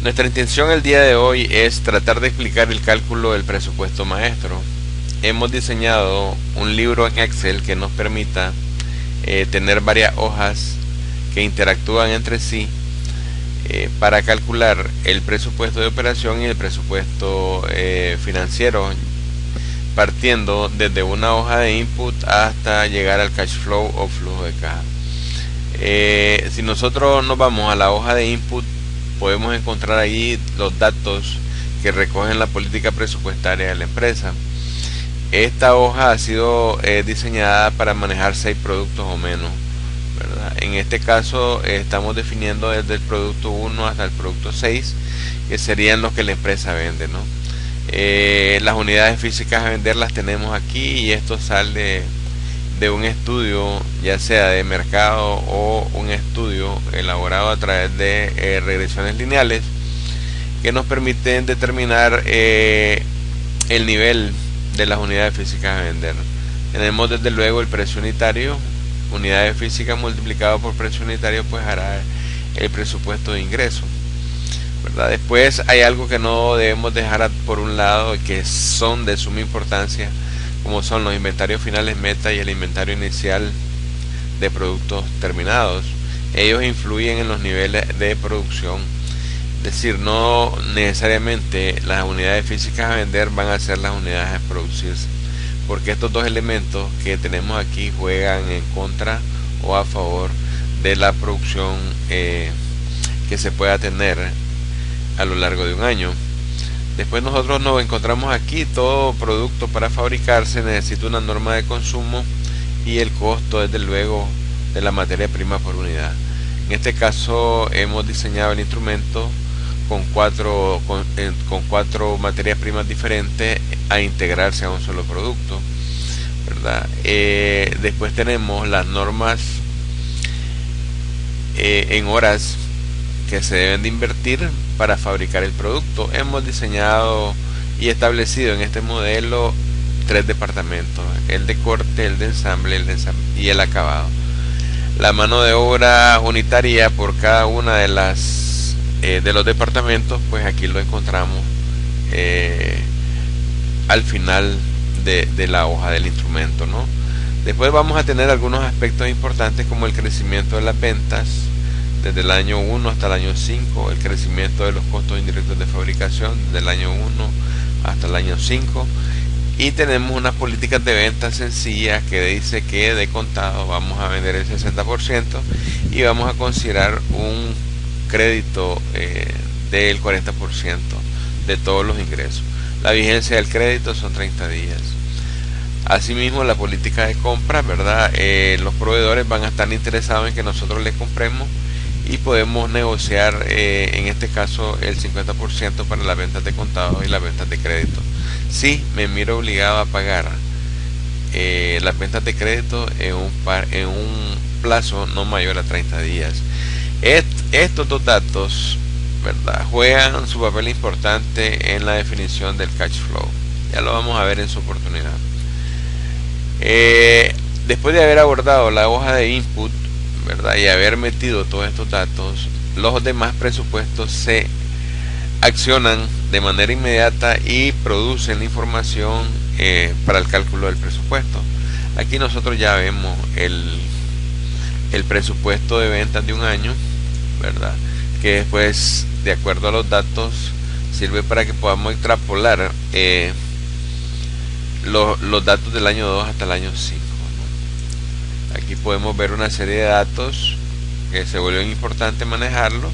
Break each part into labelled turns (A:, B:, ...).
A: Nuestra intención el día de hoy es tratar de explicar el cálculo del presupuesto maestro. Hemos diseñado un libro en Excel que nos permita tener varias hojas que interactúan entre sí para calcular el presupuesto de operación y el presupuesto financiero, partiendo desde una hoja de input hasta llegar al cash flow o flujo de caja. Si nosotros nos vamos a la hoja de input, podemos encontrar ahí los datos que recogen la política presupuestaria de la empresa. Esta hoja ha sido diseñada para manejar 6 productos o menos, ¿verdad? En este caso estamos definiendo desde el producto 1 hasta el producto 6, que serían los que la empresa vende, ¿no? Las unidades físicas a vender las tenemos aquí, y esto sale de un estudio, ya sea de mercado o un estudio elaborado a través de regresiones lineales, que nos permiten determinar el nivel de las unidades físicas a vender. Tenemos desde luego el precio unitario. Unidades físicas multiplicado por precio unitario pues hará el presupuesto de ingreso, ¿verdad? Después hay algo que no debemos dejar por un lado, que son de suma importancia, como son los inventarios finales meta y el inventario inicial de productos terminados. Ellos influyen en los niveles de producción, es decir, no necesariamente las unidades físicas a vender van a ser las unidades a producirse, porque estos dos elementos que tenemos aquí juegan en contra o a favor de la producción que se pueda tener a lo largo de un año. Después nosotros nos encontramos aquí: todo producto para fabricarse necesita una norma de consumo y el costo desde luego de la materia prima por unidad. En este caso hemos diseñado el instrumento con cuatro materias primas diferentes a integrarse a un solo producto, ¿verdad? Después tenemos las normas en horas que se deben de invertir para fabricar el producto. Hemos diseñado y establecido en este modelo 3 departamentos: el de corte, el de ensamble y el acabado. La mano de obra unitaria por cada una de los departamentos, pues aquí lo encontramos al final de la hoja del instrumento, ¿no? Después vamos a tener algunos aspectos importantes, como el crecimiento de las ventas desde el año 1 hasta el año 5, el crecimiento de los costos indirectos de fabricación desde el año 1 hasta el año 5, y tenemos unas políticas de ventas sencillas que dice que de contado vamos a vender el 60% y vamos a considerar un crédito del 40% de todos los ingresos. La vigencia del crédito son 30 días. Asimismo, la política de compra, ¿verdad? Los proveedores van a estar interesados en que nosotros les compremos, y podemos negociar en este caso el 50% para las ventas de contado y las ventas de crédito. Sí, me miro obligado a pagar las ventas de crédito en un plazo no mayor a 30 días. Estos dos datos, ¿verdad?, juegan su papel importante en la definición del cash flow. Ya lo vamos a ver en su oportunidad. Después de haber abordado la hoja de input, ¿verdad?, y haber metido todos estos datos, los demás presupuestos se accionan de manera inmediata y producen la información para el cálculo del presupuesto. Aquí nosotros ya vemos el presupuesto de ventas de un año, ¿verdad?, que después, de acuerdo a los datos, sirve para que podamos extrapolar los datos del año 2 hasta el año 5. Aquí podemos ver una serie de datos que se vuelven importante manejarlo,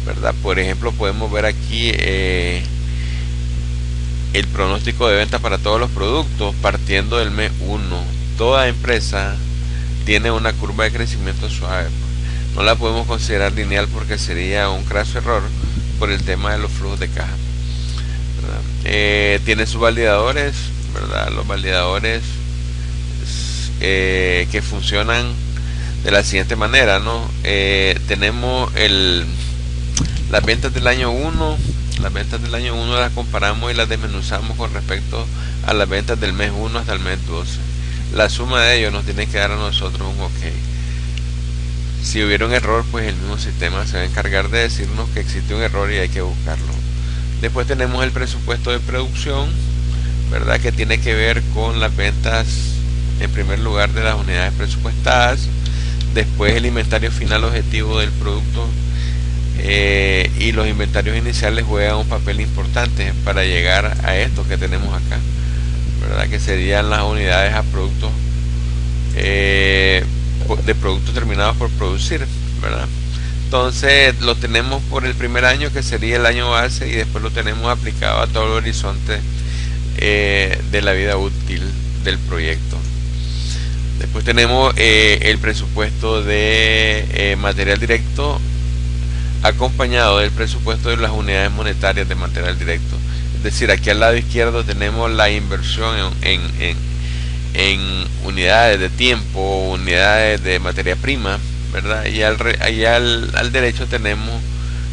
A: ¿verdad? Por ejemplo, podemos ver aquí el pronóstico de venta para todos los productos partiendo del mes 1. Toda empresa tiene una curva de crecimiento suave. No la podemos considerar lineal porque sería un craso error por el tema de los flujos de caja, ¿verdad? Tiene sus validadores, ¿verdad? Los validadores que funcionan de la siguiente manera, ¿no? Tenemos las ventas del año 1. Las ventas del año 1 las comparamos y las desmenuzamos con respecto a las ventas del mes 1 hasta el mes 12. La suma de ellos nos tiene que dar a nosotros un ok. Si hubiera un error, pues el mismo sistema se va a encargar de decirnos que existe un error y hay que buscarlo. Después tenemos el presupuesto de producción, ¿verdad? Que tiene que ver con las ventas, en primer lugar, de las unidades presupuestadas. Después el inventario final objetivo del producto, y los inventarios iniciales juegan un papel importante para llegar a esto que tenemos acá, ¿verdad? Que serían las unidades a productos, de productos terminados por producir, ¿verdad? Entonces lo tenemos por el primer año, que sería el año base, y después lo tenemos aplicado a todo el horizonte de la vida útil del proyecto. Después tenemos el presupuesto de material directo, acompañado del presupuesto de las unidades monetarias de material directo. Es decir, aquí al lado izquierdo tenemos la inversión en unidades de tiempo, unidades de materia prima, ¿verdad? Y al derecho tenemos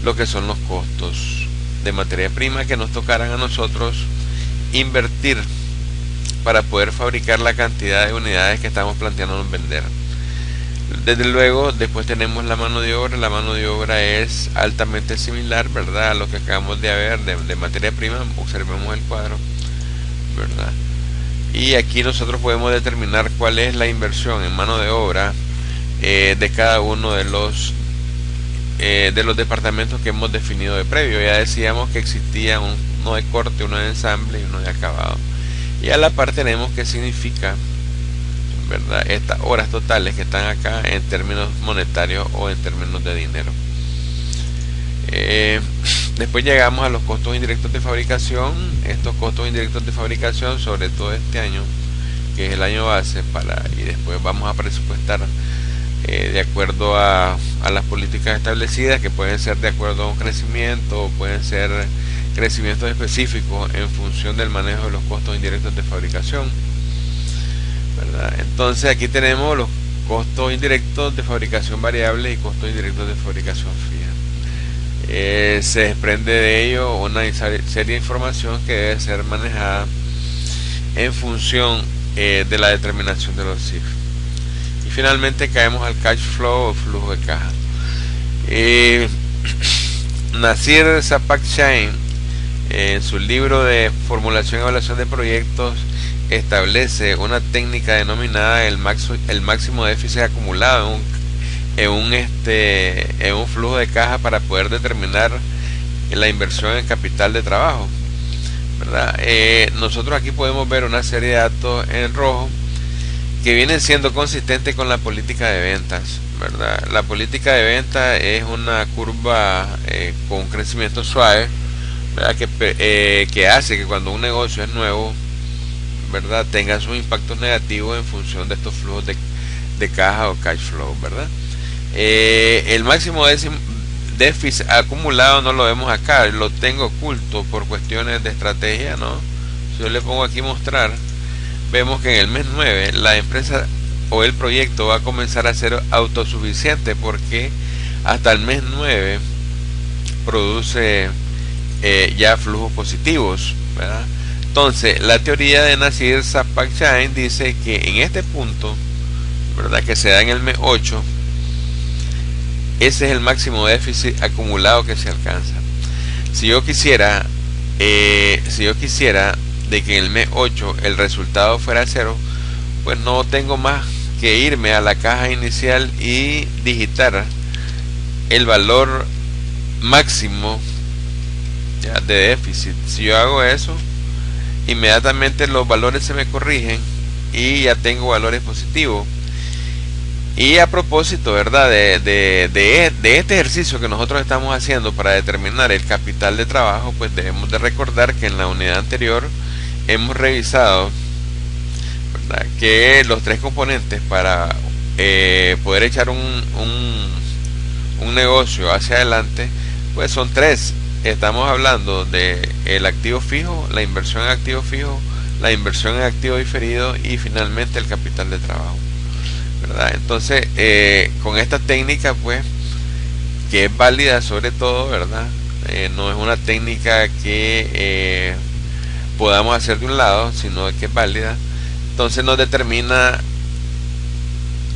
A: lo que son los costos de materia prima que nos tocarán a nosotros invertir para poder fabricar la cantidad de unidades que estamos planteándonos vender. Desde luego, después tenemos la mano de obra. La mano de obra es altamente similar, ¿verdad?, a lo que acabamos de ver de materia prima. Observemos el cuadro, ¿verdad? Y aquí nosotros podemos determinar cuál es la inversión en mano de obra de cada uno de los departamentos que hemos definido de previo. Ya decíamos que existía uno de corte, uno de ensamble y uno de acabado. Y a la par tenemos qué significa, ¿verdad?, estas horas totales que están acá en términos monetarios o en términos de dinero. Después llegamos a los costos indirectos de fabricación. Estos costos indirectos de fabricación, sobre todo este año, que es el año base, y después vamos a presupuestar de acuerdo a las políticas establecidas, que pueden ser de acuerdo a un crecimiento, o pueden ser crecimientos específicos en función del manejo de los costos indirectos de fabricación, ¿verdad? Entonces aquí tenemos los costos indirectos de fabricación variable y costos indirectos de fabricación fija. Se desprende de ello una serie de información que debe ser manejada en función de la determinación de los CIF. Y finalmente caemos al cash flow o flujo de caja. Nasir Sapak-Chain, en su libro de formulación y evaluación de proyectos, establece una técnica denominada el máximo déficit acumulado en un flujo de caja para poder determinar la inversión en capital de trabajo, ¿verdad? Nosotros aquí podemos ver una serie de datos en rojo que vienen siendo consistentes con la política de ventas, ¿verdad? La política de ventas es una curva con un crecimiento suave, ¿verdad? Que hace que cuando un negocio es nuevo, ¿verdad?, tenga sus impactos negativos en función de estos flujos de caja o cash flow, ¿verdad? El máximo déficit acumulado no lo vemos acá, lo tengo oculto por cuestiones de estrategia, ¿no? Si yo le pongo aquí mostrar, vemos que en el mes 9 la empresa o el proyecto va a comenzar a ser autosuficiente, porque hasta el mes 9 produce ya flujos positivos, ¿verdad? Entonces la teoría de Nasir Sapak-Chain dice que en este punto, ¿verdad?, que se da en el mes 8, ese es el máximo déficit acumulado que se alcanza. Si yo quisiera de que en el mes 8 el resultado fuera 0, pues no tengo más que irme a la caja inicial y digitar el valor máximo, ya, de déficit. Si yo hago eso, inmediatamente los valores se me corrigen y ya tengo valores positivos. Y a propósito, ¿verdad?, de este ejercicio que nosotros estamos haciendo para determinar el capital de trabajo, pues debemos de recordar que en la unidad anterior hemos revisado, ¿verdad?, que los tres componentes para poder echar un negocio hacia adelante, pues son tres. Estamos hablando de el activo fijo, la inversión en activo fijo, la inversión en activo diferido y finalmente el capital de trabajo, ¿verdad? Entonces, con esta técnica, pues, que es válida sobre todo, ¿verdad? No es una técnica que podamos hacer de un lado, sino que es válida. Entonces nos determina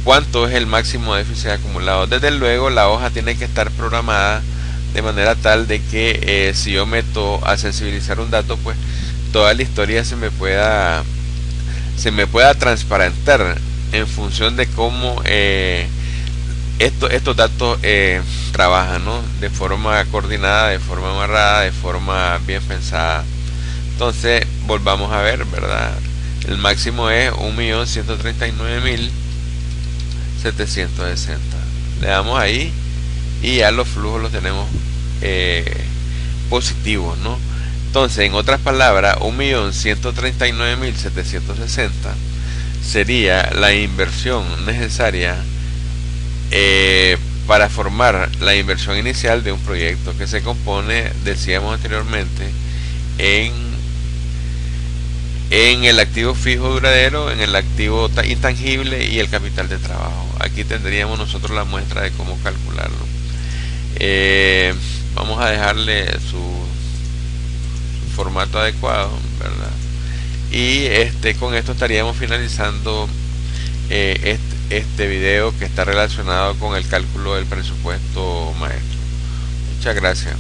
A: cuánto es el máximo déficit acumulado. Desde luego la hoja tiene que estar programada de manera tal de que si yo meto a sensibilizar un dato, pues toda la historia se me pueda transparentar en función de cómo estos datos trabajan, ¿no? De forma coordinada, de forma amarrada, de forma bien pensada. Entonces volvamos a ver, ¿verdad? El máximo es 1.139.760. Le damos ahí y ya los flujos los tenemos positivos, ¿no? Entonces, en otras palabras, 1.139.760 sería la inversión necesaria para formar la inversión inicial de un proyecto que se compone, decíamos anteriormente, en el activo fijo duradero, en el activo intangible y el capital de trabajo. Aquí tendríamos nosotros la muestra de cómo calcularlo. Vamos a dejarle su formato adecuado, ¿verdad? Y con esto estaríamos finalizando este video que está relacionado con el cálculo del presupuesto maestro. Muchas gracias.